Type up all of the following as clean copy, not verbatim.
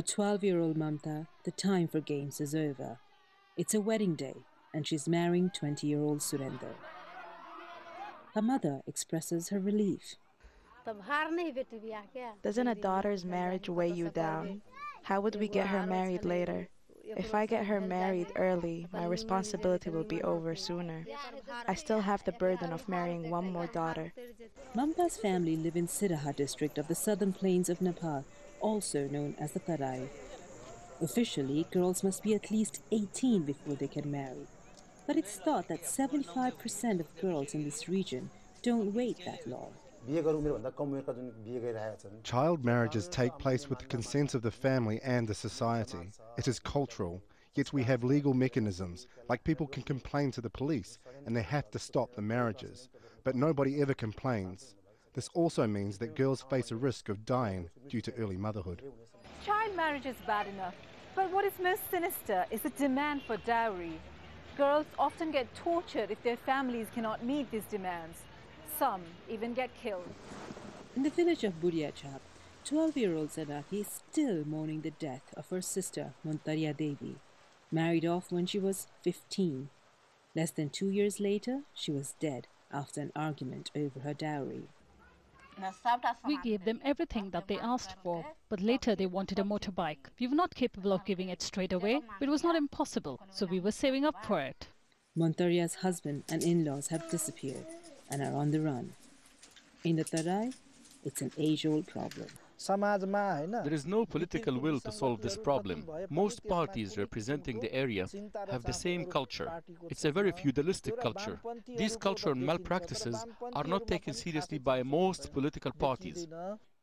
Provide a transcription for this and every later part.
For 12-year-old Mamta, the time for games is over. It's a wedding day, and she's marrying 20-year-old Surender. Her mother expresses her relief. Doesn't a daughter's marriage weigh you down? How would we get her married later? If I get her married early, my responsibility will be over sooner. I still have the burden of marrying one more daughter. Mamta's family live in Siddharth district of the southern plains of Nepal, also known as the Tarai. Officially, girls must be at least 18 before they can marry. But it's thought that 75% of girls in this region don't wait that long. Child marriages take place with the consent of the family and the society. It is cultural, yet we have legal mechanisms, like people can complain to the police and they have to stop the marriages. But nobody ever complains. This also means that girls face a risk of dying due to early motherhood. Child marriage is bad enough, but what is most sinister is the demand for dowry. Girls often get tortured if their families cannot meet these demands. Some even get killed. In the village of Buriachap, 12-year-old Sanaki is still mourning the death of her sister, Montaria Devi, married off when she was 15. Less than 2 years later, she was dead after an argument over her dowry. We gave them everything that they asked for, but later they wanted a motorbike. We were not capable of giving it straight away, but it was not impossible, so we were saving up for it. Montaria's husband and in-laws have disappeared and are on the run. In the Tarai, it's an age-old problem. There is no political will to solve this problem. Most parties representing the area have the same culture. It's a very feudalistic culture. These cultural malpractices are not taken seriously by most political parties.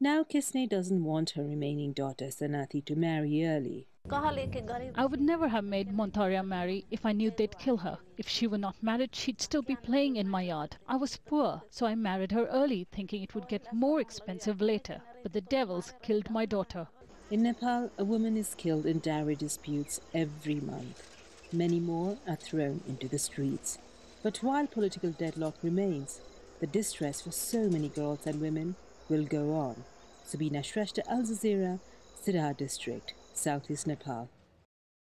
Now Kisne doesn't want her remaining daughter Sanathi to marry early. I would never have made Montaria marry if I knew they'd kill her. If she were not married, she'd still be playing in my yard. I was poor, so I married her early, thinking it would get more expensive later. But the devils killed my daughter. In Nepal, a woman is killed in dowry disputes every month. Many more are thrown into the streets. But while political deadlock remains, the distress for so many girls and women will go on. Sabina Shrestha, Al Jazeera, Siddharth district, Southeast Nepal.